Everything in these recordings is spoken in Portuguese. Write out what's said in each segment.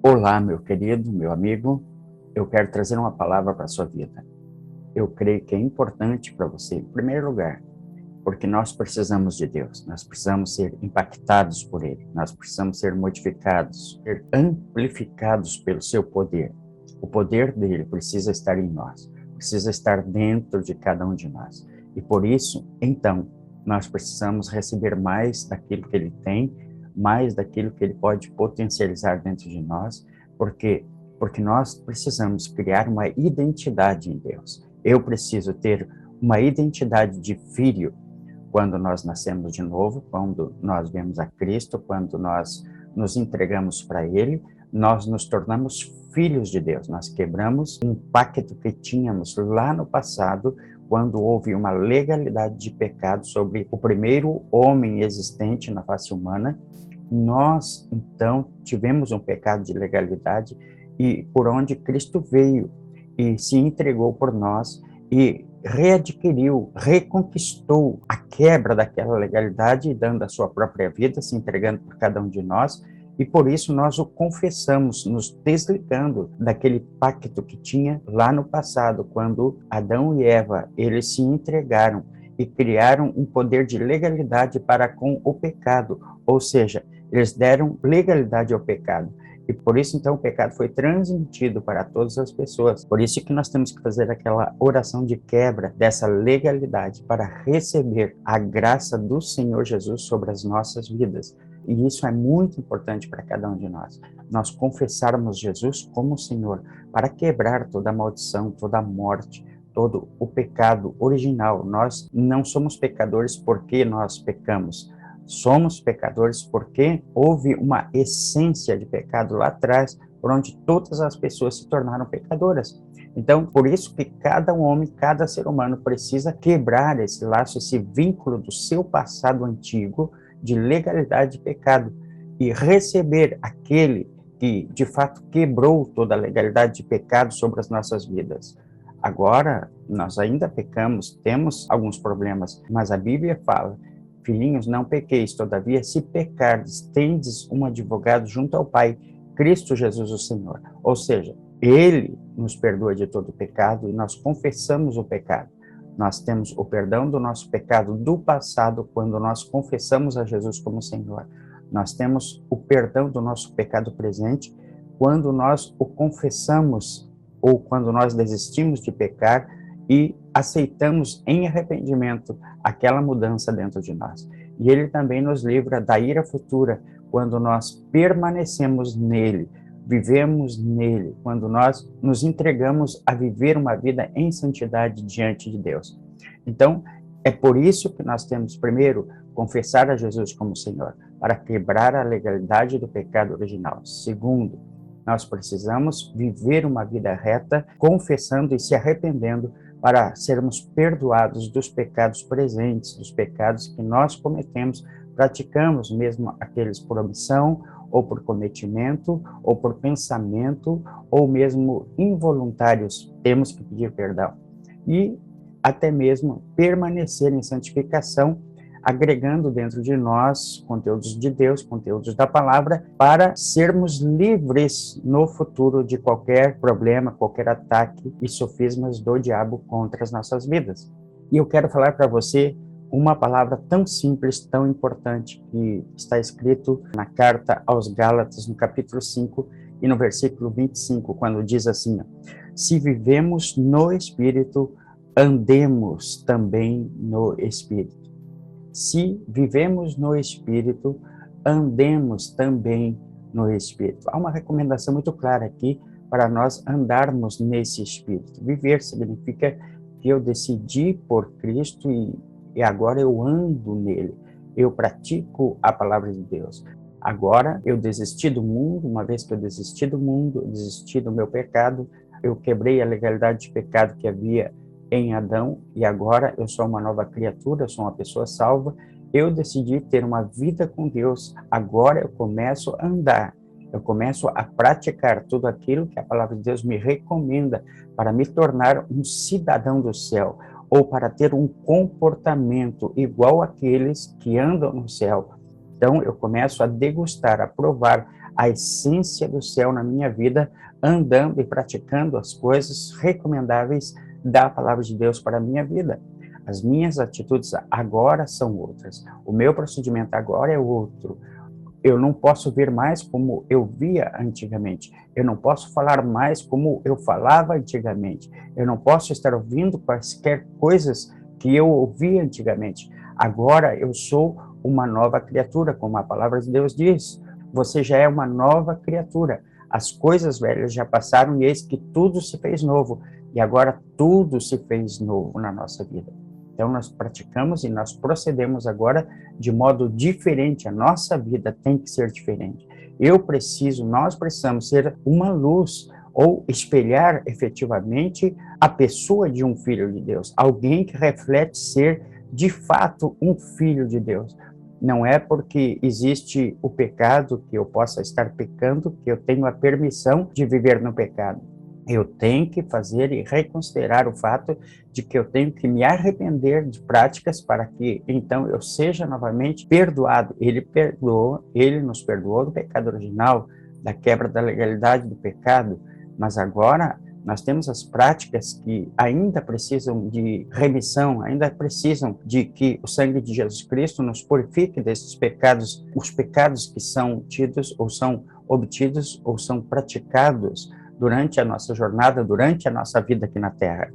Olá, meu querido, meu amigo. Eu quero trazer uma palavra para a sua vida. Eu creio que é importante para você, em primeiro lugar, porque nós precisamos de Deus. Nós precisamos ser impactados por Ele. Nós precisamos ser modificados, ser amplificados pelo seu poder. O poder dele precisa estar em nós, precisa estar dentro de cada um de nós. E por isso, então, nós precisamos receber mais daquilo que Ele tem, mais daquilo que Ele pode potencializar dentro de nós, porque nós precisamos criar uma identidade em Deus. Eu preciso ter uma identidade de filho quando nós nascemos de novo, quando nós vemos a Cristo, quando nós nos entregamos para Ele, nós nos tornamos filhos de Deus. Nós quebramos um pacto que tínhamos lá no passado, quando houve uma legalidade de pecado sobre o primeiro homem existente na face humana. Nós, então, tivemos um pecado de legalidade e por onde Cristo veio e se entregou por nós e readquiriu, reconquistou a quebra daquela legalidade, dando a sua própria vida, se entregando por cada um de nós, e por isso nós o confessamos, nos desligando daquele pacto que tinha lá no passado, quando Adão e Eva, eles se entregaram e criaram um poder de legalidade para com o pecado, ou seja, eles deram legalidade ao pecado. E por isso, então, o pecado foi transmitido para todas as pessoas. Por isso que nós temos que fazer aquela oração de quebra dessa legalidade para receber a graça do Senhor Jesus sobre as nossas vidas. E isso é muito importante para cada um de nós. Nós confessarmos Jesus como Senhor para quebrar toda a maldição, toda a morte, todo o pecado original. Nós não somos pecadores porque nós pecamos. Somos pecadores porque houve uma essência de pecado lá atrás, por onde todas as pessoas se tornaram pecadoras. Então, por isso que cada homem, cada ser humano precisa quebrar esse laço, esse vínculo do seu passado antigo de legalidade de pecado e receber aquele que, de fato, quebrou toda a legalidade de pecado sobre as nossas vidas. Agora, nós ainda pecamos, temos alguns problemas, mas a Bíblia fala: filhinhos, não pequeis, todavia, se pecardes, tendes um advogado junto ao Pai, Cristo Jesus o Senhor. Ou seja, Ele nos perdoa de todo o pecado e nós confessamos o pecado. Nós temos o perdão do nosso pecado do passado quando nós confessamos a Jesus como Senhor. Nós temos o perdão do nosso pecado presente quando nós o confessamos ou quando nós desistimos de pecar e aceitamos em arrependimento aquela mudança dentro de nós. E Ele também nos livra da ira futura quando nós permanecemos nele, vivemos nele, quando nós nos entregamos a viver uma vida em santidade diante de Deus. Então, é por isso que nós temos, primeiro, confessar a Jesus como Senhor, para quebrar a legalidade do pecado original. Segundo, nós precisamos viver uma vida reta, confessando e se arrependendo para sermos perdoados dos pecados presentes, dos pecados que nós cometemos, praticamos, mesmo aqueles por omissão, ou por cometimento, ou por pensamento, ou mesmo involuntários, temos que pedir perdão. E até mesmo permanecer em santificação, agregando dentro de nós conteúdos de Deus, conteúdos da palavra, para sermos livres no futuro de qualquer problema, qualquer ataque e sofismas do diabo contra as nossas vidas. E eu quero falar para você uma palavra tão simples, tão importante, que está escrito na carta aos Gálatas, no capítulo 5 e no versículo 25, quando diz assim: se vivemos no Espírito, andemos também no Espírito. Se vivemos no Espírito, andemos também no Espírito. Há uma recomendação muito clara aqui para nós andarmos nesse Espírito. Viver significa que eu decidi por Cristo e agora eu ando nele. Eu pratico a palavra de Deus. Agora eu desisti do mundo, uma vez que eu desisti do mundo, eu desisti do meu pecado, eu quebrei a legalidade de pecado que havia em Adão, e agora eu sou uma nova criatura, eu sou uma pessoa salva, eu decidi ter uma vida com Deus, agora eu começo a andar, eu começo a praticar tudo aquilo que a palavra de Deus me recomenda para me tornar um cidadão do céu, ou para ter um comportamento igual àqueles que andam no céu. Então eu começo a degustar, a provar a essência do céu na minha vida, andando e praticando as coisas recomendáveis da palavra de Deus para a minha vida. As minhas atitudes agora são outras. O meu procedimento agora é outro. Eu não posso ver mais como eu via antigamente. Eu não posso falar mais como eu falava antigamente. Eu não posso estar ouvindo quaisquer coisas que eu ouvia antigamente. Agora eu sou uma nova criatura, como a palavra de Deus diz. Você já é uma nova criatura. As coisas velhas já passaram e eis que tudo se fez novo. E agora tudo se fez novo na nossa vida. Então, nós praticamos e nós procedemos agora de modo diferente. A nossa vida tem que ser diferente. Nós precisamos ser uma luz ou espelhar efetivamente a pessoa de um filho de Deus. Alguém que reflete ser, de fato, um filho de Deus. Não é porque existe o pecado que eu possa estar pecando que eu tenho a permissão de viver no pecado. Eu tenho que fazer e reconsiderar o fato de que eu tenho que me arrepender de práticas para que, então, eu seja novamente perdoado. Ele nos perdoou do pecado original, da quebra da legalidade do pecado, mas agora nós temos as práticas que ainda precisam de remissão, ainda precisam de que o sangue de Jesus Cristo nos purifique desses pecados, os pecados que são tidos ou são obtidos ou são praticados durante a nossa jornada, durante a nossa vida aqui na Terra.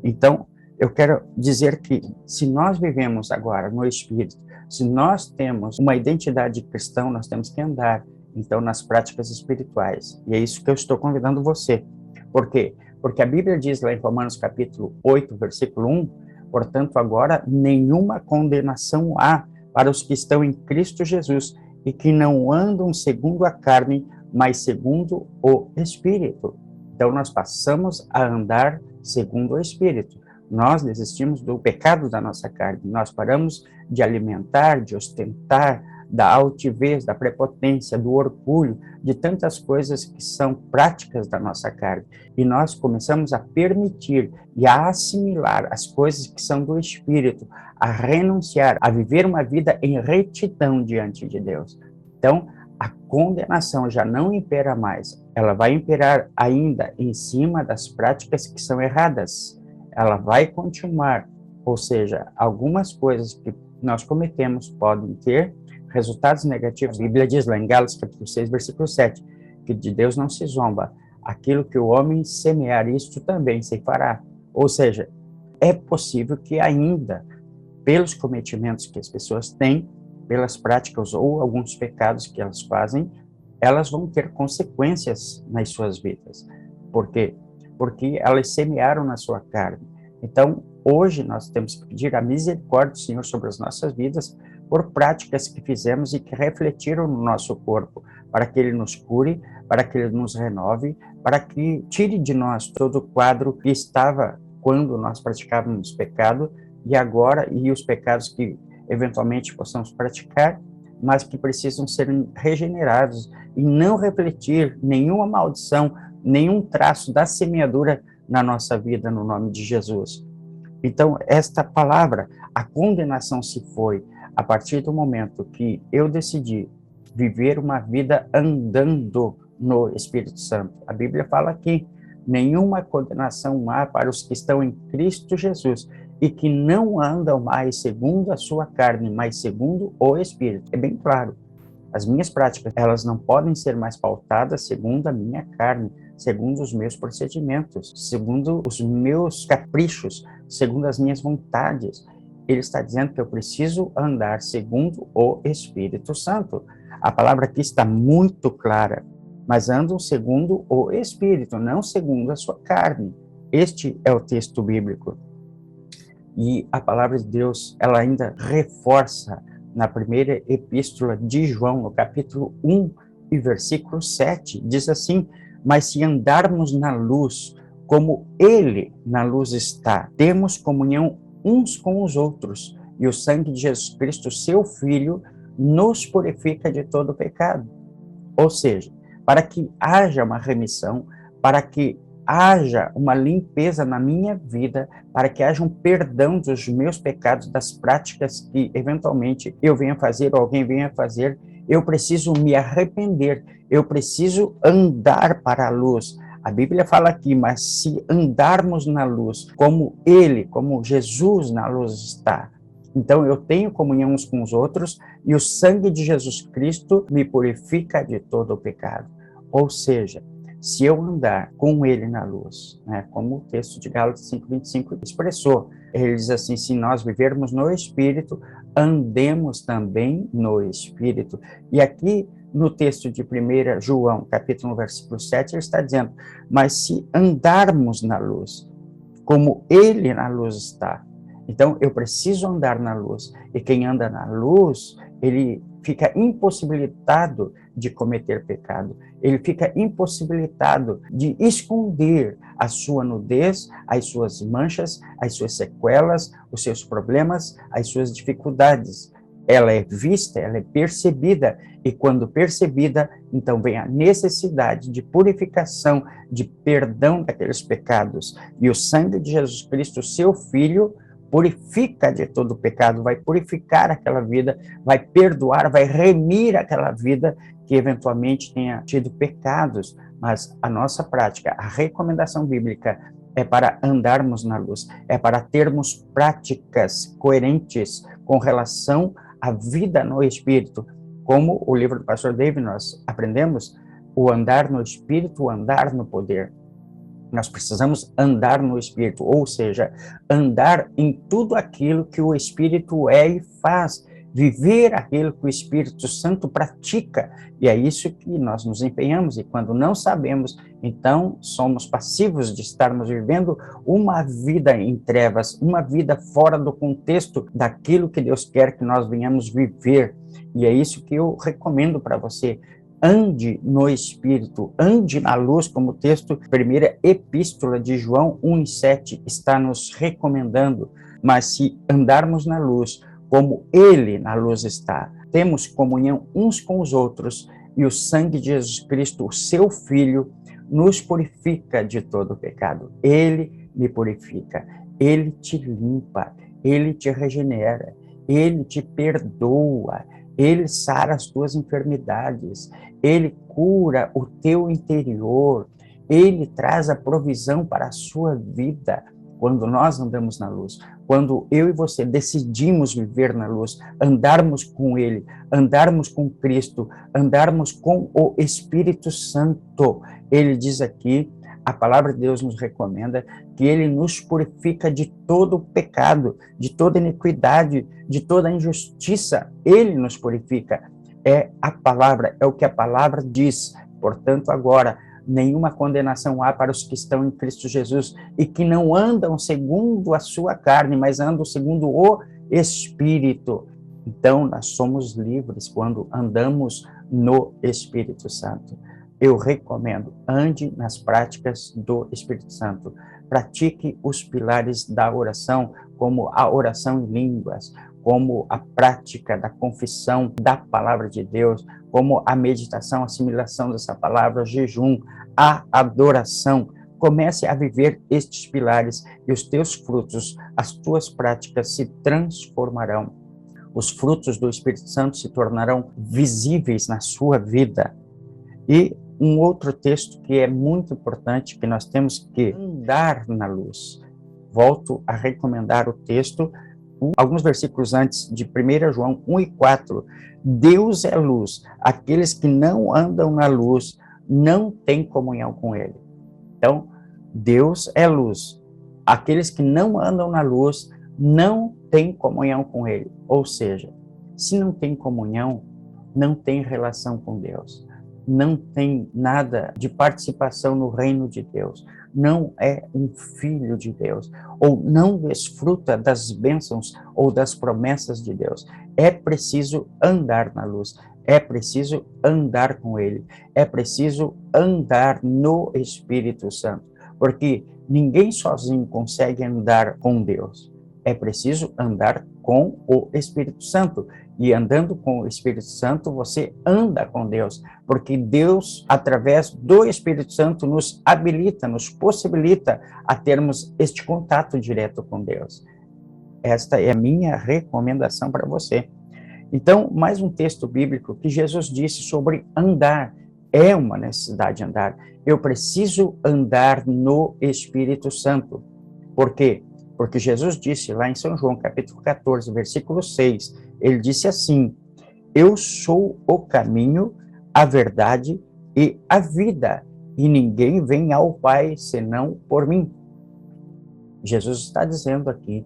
Então, eu quero dizer que se nós vivemos agora no Espírito, se nós temos uma identidade cristã, nós temos que andar, então, nas práticas espirituais. E é isso que eu estou convidando você. Por quê? Porque a Bíblia diz lá em Romanos capítulo 8, versículo 1, portanto, agora nenhuma condenação há para os que estão em Cristo Jesus e que não andam segundo a carne, mas segundo o Espírito. Então, nós passamos a andar segundo o Espírito. Nós desistimos do pecado da nossa carne. Nós paramos de alimentar, de ostentar, da altivez, da prepotência, do orgulho, de tantas coisas que são práticas da nossa carne. E nós começamos a permitir e a assimilar as coisas que são do Espírito, a renunciar, a viver uma vida em retidão diante de Deus. Então, a condenação já não impera mais, ela vai imperar ainda em cima das práticas que são erradas. Ela vai continuar, ou seja, algumas coisas que nós cometemos podem ter resultados negativos. A Bíblia diz lá em Gálatas capítulo 6, versículo 7, que de Deus não se zomba. Aquilo que o homem semear, isto também se fará. Ou seja, é possível que ainda, pelos cometimentos que as pessoas têm, pelas práticas ou alguns pecados que elas fazem, elas vão ter consequências nas suas vidas. Por quê? Porque elas semearam na sua carne. Então, hoje nós temos que pedir a misericórdia do Senhor sobre as nossas vidas por práticas que fizemos e que refletiram no nosso corpo, para que Ele nos cure, para que Ele nos renove, para que tire de nós todo o quadro que estava quando nós praticávamos pecado e os pecados que eventualmente possamos praticar, mas que precisam ser regenerados e não refletir nenhuma maldição, nenhum traço da semeadura na nossa vida, no nome de Jesus. Então, esta palavra, a condenação se foi a partir do momento que eu decidi viver uma vida andando no Espírito Santo. A Bíblia fala que nenhuma condenação há para os que estão em Cristo Jesus, e que não andam mais segundo a sua carne, mas segundo o Espírito. É bem claro. As minhas práticas, elas não podem ser mais pautadas segundo a minha carne, segundo os meus procedimentos, segundo os meus caprichos, segundo as minhas vontades. Ele está dizendo que eu preciso andar segundo o Espírito Santo. A palavra aqui está muito clara, mas andam segundo o Espírito, não segundo a sua carne. Este é o texto bíblico. E a palavra de Deus, ela ainda reforça na primeira epístola de João, no capítulo 1 e versículo 7, diz assim: mas se andarmos na luz, como Ele na luz está, temos comunhão uns com os outros, e o sangue de Jesus Cristo, seu Filho, nos purifica de todo pecado. Ou seja, para que haja uma remissão, para que haja uma limpeza na minha vida, para que haja um perdão dos meus pecados, das práticas que eventualmente eu venha fazer ou alguém venha fazer, eu preciso me arrepender, eu preciso andar para a luz. A Bíblia fala aqui, mas se andarmos na luz, como Ele, como Jesus na luz está, então eu tenho comunhão uns com os outros e o sangue de Jesus Cristo me purifica de todo o pecado. Ou seja, se eu andar com Ele na luz, né, como o texto de Gálatas 5:25 expressou, ele diz assim, se nós vivermos no Espírito, andemos também no Espírito. E aqui, no texto de 1 João, capítulo 1, versículo 7, ele está dizendo, mas se andarmos na luz, como Ele na luz está, então eu preciso andar na luz. E quem anda na luz, ele fica impossibilitado de cometer pecado. Ele fica impossibilitado de esconder a sua nudez, as suas manchas, as suas sequelas, os seus problemas, as suas dificuldades. Ela é vista, ela é percebida, e quando percebida, então vem a necessidade de purificação, de perdão daqueles pecados. E o sangue de Jesus Cristo, seu Filho, purifica de todo o pecado, vai purificar aquela vida, vai perdoar, vai remir aquela vida que eventualmente tenha tido pecados. Mas a nossa prática, a recomendação bíblica é para andarmos na luz, é para termos práticas coerentes com relação à vida no Espírito. Como o livro do pastor David nós aprendemos, o andar no Espírito, o andar no poder. Nós precisamos andar no Espírito, ou seja, andar em tudo aquilo que o Espírito é e faz, viver aquilo que o Espírito Santo pratica, e é isso que nós nos empenhamos, e quando não sabemos, então somos passivos de estarmos vivendo uma vida em trevas, uma vida fora do contexto daquilo que Deus quer que nós venhamos viver, e é isso que eu recomendo para você. Ande no Espírito, ande na luz, como o texto, primeira epístola de João 1:7 está nos recomendando. Mas se andarmos na luz, como Ele na luz está, temos comunhão uns com os outros, e o sangue de Jesus Cristo, o seu Filho, nos purifica de todo o pecado. Ele me purifica, Ele te limpa, Ele te regenera, Ele te perdoa, Ele sara as tuas enfermidades, Ele cura o teu interior, Ele traz a provisão para a sua vida. Quando nós andamos na luz, quando eu e você decidimos viver na luz, andarmos com Ele, andarmos com Cristo, andarmos com o Espírito Santo, Ele diz aqui, a palavra de Deus nos recomenda que Ele nos purifica de todo pecado, de toda iniquidade, de toda injustiça. Ele nos purifica. É a palavra, é o que a palavra diz. Portanto, agora, nenhuma condenação há para os que estão em Cristo Jesus e que não andam segundo a sua carne, mas andam segundo o Espírito. Então, nós somos livres quando andamos no Espírito Santo. Eu recomendo, ande nas práticas do Espírito Santo. Pratique os pilares da oração, como a oração em línguas, como a prática da confissão da palavra de Deus, como a meditação, a assimilação dessa palavra, o jejum, a adoração. Comece a viver estes pilares e os teus frutos, as tuas práticas se transformarão. Os frutos do Espírito Santo se tornarão visíveis na sua vida. E um outro texto que é muito importante, que nós temos que andar na luz. Volto a recomendar o texto, alguns versículos antes de 1 João 1:4. Deus é luz, aqueles que não andam na luz não têm comunhão com Ele. Então, Deus é luz, aqueles que não andam na luz não têm comunhão com Ele. Ou seja, se não tem comunhão, não tem relação com Deus. Não tem nada de participação no reino de Deus, não é um filho de Deus, ou não desfruta das bênçãos ou das promessas de Deus. É preciso andar na luz, é preciso andar com Ele, é preciso andar no Espírito Santo, porque ninguém sozinho consegue andar com Deus. É preciso andar com o Espírito Santo. E andando com o Espírito Santo, você anda com Deus, porque Deus, através do Espírito Santo, nos habilita, nos possibilita a termos este contato direto com Deus. Esta é a minha recomendação para você. Então, mais um texto bíblico que Jesus disse sobre andar. É uma necessidade andar. Eu preciso andar no Espírito Santo. Por quê? Porque Jesus disse lá em São João, capítulo 14, versículo 6, ele disse assim: eu sou o caminho, a verdade e a vida, e ninguém vem ao Pai senão por mim. Jesus está dizendo aqui,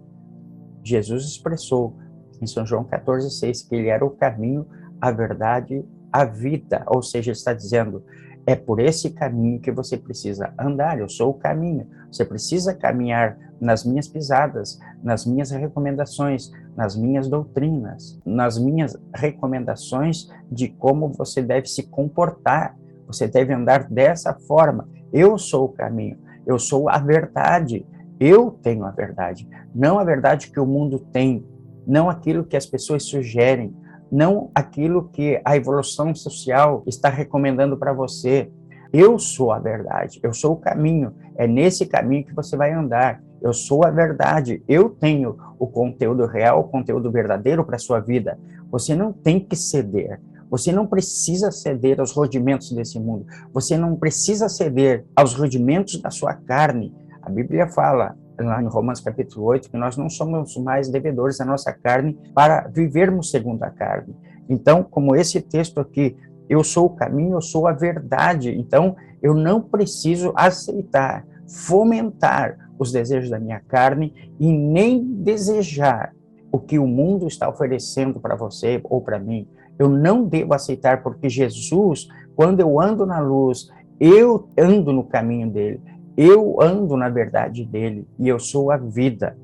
Jesus expressou em São João 14, 6, que ele era o caminho, a verdade, a vida. Ou seja, ele está dizendo, é por esse caminho que você precisa andar, eu sou o caminho. Você precisa caminhar nas minhas pisadas, nas minhas recomendações, nas minhas doutrinas, nas minhas recomendações de como você deve se comportar. Você deve andar dessa forma. Eu sou o caminho, eu sou a verdade. Eu tenho a verdade, não a verdade que o mundo tem, não aquilo que as pessoas sugerem, não aquilo que a evolução social está recomendando para você. Eu sou a verdade, eu sou o caminho, é nesse caminho que você vai andar. Eu sou a verdade, eu tenho o conteúdo real, o conteúdo verdadeiro para a sua vida. Você não tem que ceder, você não precisa ceder aos rudimentos desse mundo, você não precisa ceder aos rudimentos da sua carne. A Bíblia fala, lá em Romanos capítulo 8, que nós não somos mais devedores da nossa carne para vivermos segundo a carne. Então, como esse texto aqui, eu sou o caminho, eu sou a verdade, então eu não preciso aceitar, fomentar os desejos da minha carne e nem desejar o que o mundo está oferecendo para você ou para mim. Eu não devo aceitar, porque Jesus, quando eu ando na luz, eu ando no caminho dele. Eu ando na verdade dele e eu sou a vida.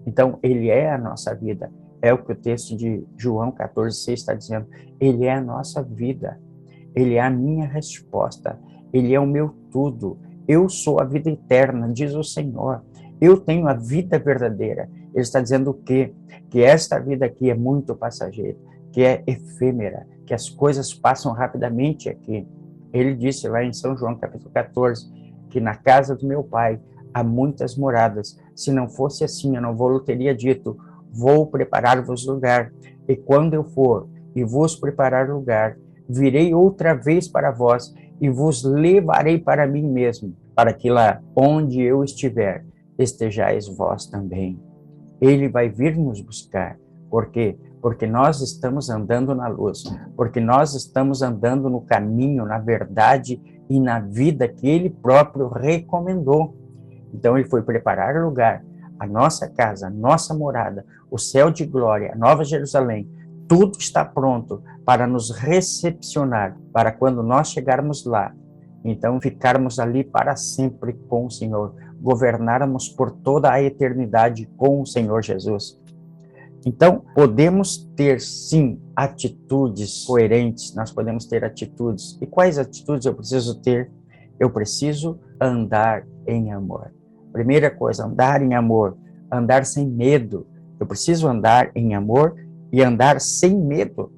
Então, ele é a nossa vida. É o que o texto de João 14,6 está dizendo. Ele é a nossa vida. Ele é a minha resposta. Ele é o meu tudo. Eu sou a vida eterna, diz o Senhor. Eu tenho a vida verdadeira. Ele está dizendo o quê? Que esta vida aqui é muito passageira, que é efêmera, que as coisas passam rapidamente aqui. Ele disse lá em São João, capítulo 14, que na casa do meu pai há muitas moradas. Se não fosse assim, eu não vou teria dito, vou preparar-vos lugar. E quando eu for e vos preparar lugar, virei outra vez para vós e vos levarei para mim mesmo, para que lá onde eu estiver, estejais vós também. Ele vai vir nos buscar. Por quê? Porque nós estamos andando na luz, porque nós estamos andando no caminho, na verdade e na vida que ele próprio recomendou. Então ele foi preparar lugar, a nossa casa, a nossa morada, o céu de glória, a Nova Jerusalém, tudo está pronto para nos recepcionar, para quando nós chegarmos lá, então ficarmos ali para sempre com o Senhor, governarmos por toda a eternidade com o Senhor Jesus. Então, podemos ter, sim, atitudes coerentes, nós podemos ter atitudes. E quais atitudes eu preciso ter? Eu preciso andar em amor. Primeira coisa, andar em amor, andar sem medo. Eu preciso andar em amor e andar sem medo.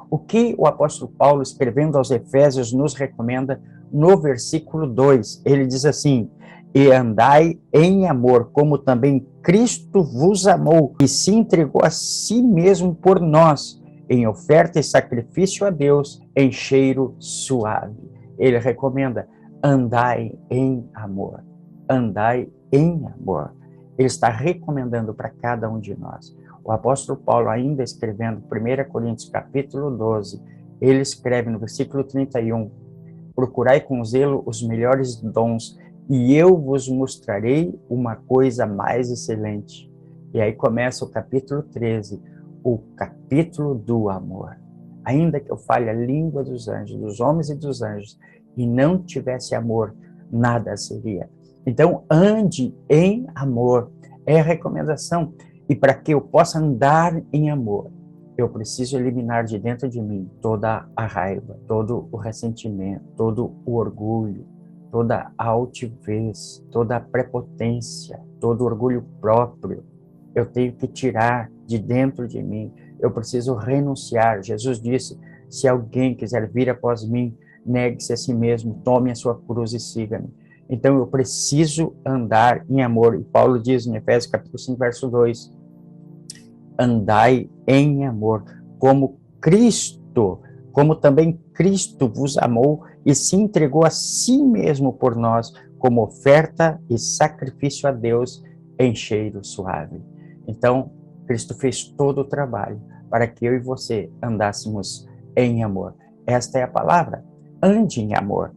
O que o apóstolo Paulo, escrevendo aos Efésios, nos recomenda no versículo 2? Ele diz assim: e andai em amor, como também Cristo vos amou e se entregou a si mesmo por nós, em oferta e sacrifício a Deus, em cheiro suave. Ele recomenda, andai em amor. Andai em amor. Ele está recomendando para cada um de nós. O apóstolo Paulo, ainda escrevendo 1 Coríntios capítulo 12, ele escreve no versículo 31, procurai com zelo os melhores dons, e eu vos mostrarei uma coisa mais excelente. E aí começa o capítulo 13, o capítulo do amor. Ainda que eu fale a língua dos anjos, dos homens e dos anjos, e não tivesse amor, nada seria. Então, ande em amor. É a recomendação. E para que eu possa andar em amor, eu preciso eliminar de dentro de mim toda a raiva, todo o ressentimento, todo o orgulho, toda a altivez, toda a prepotência, todo o orgulho próprio. Eu tenho que tirar de dentro de mim. Eu preciso renunciar. Jesus disse, se alguém quiser vir após mim, negue-se a si mesmo, tome a sua cruz e siga-me. Então eu preciso andar em amor. E Paulo diz em Efésios capítulo 5, verso 2, andai em amor, como Cristo, como também Cristo vos amou e se entregou a si mesmo por nós, como oferta e sacrifício a Deus em cheiro suave. Então, Cristo fez todo o trabalho para que eu e você andássemos em amor. Esta é a palavra, ande em amor.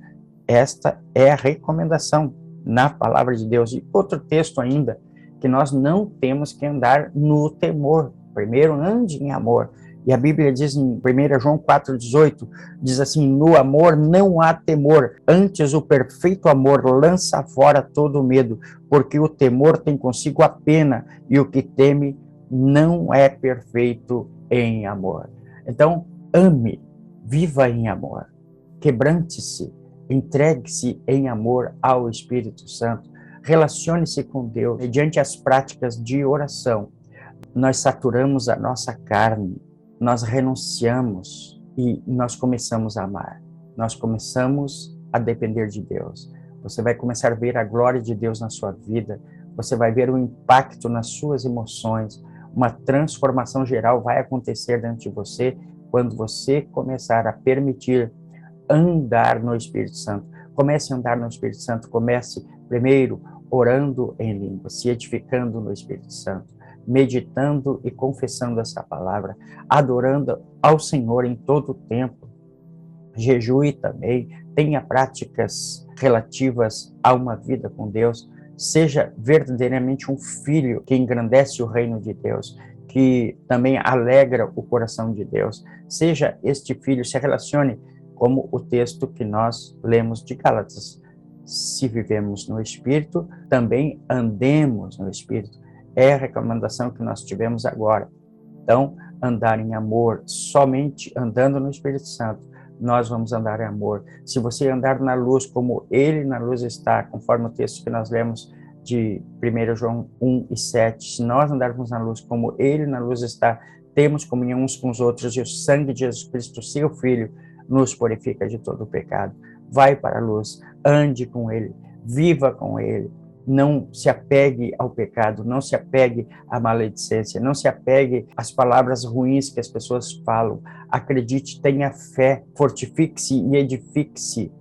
Esta é a recomendação na palavra de Deus. E outro texto ainda, que nós não temos que andar no temor. Primeiro, ande em amor. E a Bíblia diz em 1 João 4,18, diz assim, no amor não há temor, antes o perfeito amor lança fora todo medo, porque o temor tem consigo a pena, e o que teme não é perfeito em amor. Então, ame, viva em amor, quebrante-se, entregue-se em amor ao Espírito Santo, relacione-se com Deus mediante as práticas de oração. Nós saturamos a nossa carne, nós renunciamos e nós começamos a amar. Nós começamos a depender de Deus. Você vai começar a ver a glória de Deus na sua vida, você vai ver o impacto nas suas emoções, uma transformação geral vai acontecer dentro de você quando você começar a permitir andar no Espírito Santo. Comece a andar no Espírito Santo, comece primeiro orando em língua, se edificando no Espírito Santo, meditando e confessando essa palavra, adorando ao Senhor em todo o tempo. Jejue também, tenha práticas relativas a uma vida com Deus, seja verdadeiramente um filho que engrandece o reino de Deus, que também alegra o coração de Deus. Seja este filho, se relacione como o texto que nós lemos de Gálatas. Se vivemos no Espírito, também andemos no Espírito. É a recomendação que nós tivemos agora. Então, andar em amor, somente andando no Espírito Santo, nós vamos andar em amor. Se você andar na luz como Ele na luz está, conforme o texto que nós lemos de 1 João 1:7, se nós andarmos na luz como Ele na luz está, temos comunhão uns com os outros e o sangue de Jesus Cristo, seu Filho, nos purifica de todo o pecado. Vai para a luz, ande com Ele, viva com Ele. Não se apegue ao pecado, não se apegue à maledicência, não se apegue às palavras ruins que as pessoas falam. Acredite, tenha fé, fortifique-se e edifique-se.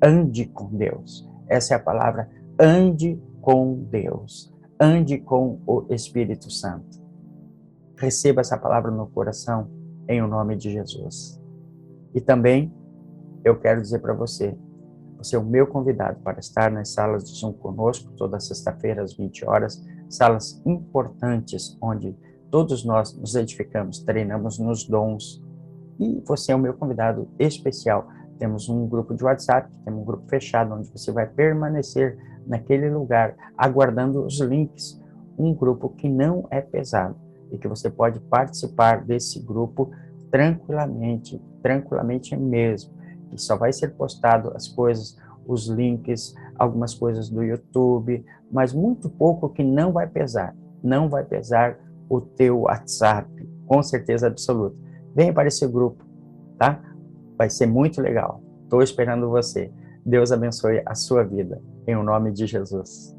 Ande com Deus. Essa é a palavra, ande com Deus. Ande com o Espírito Santo. Receba essa palavra no coração, em o nome de Jesus. E também, eu quero dizer para você, você é o meu convidado para estar nas salas de Zoom conosco, toda sexta-feira às 20 horas, salas importantes, onde todos nós nos edificamos, treinamos nos dons. E você é o meu convidado especial. Temos um grupo de WhatsApp, temos um grupo fechado, onde você vai permanecer naquele lugar, aguardando os links. Um grupo que não é pesado e que você pode participar desse grupo tranquilamente mesmo. E só vai ser postado as coisas, os links, algumas coisas do YouTube, mas muito pouco que não vai pesar o teu WhatsApp, com certeza absoluta. Venha para esse grupo, tá? Vai ser muito legal. Estou esperando você. Deus abençoe a sua vida, em nome de Jesus.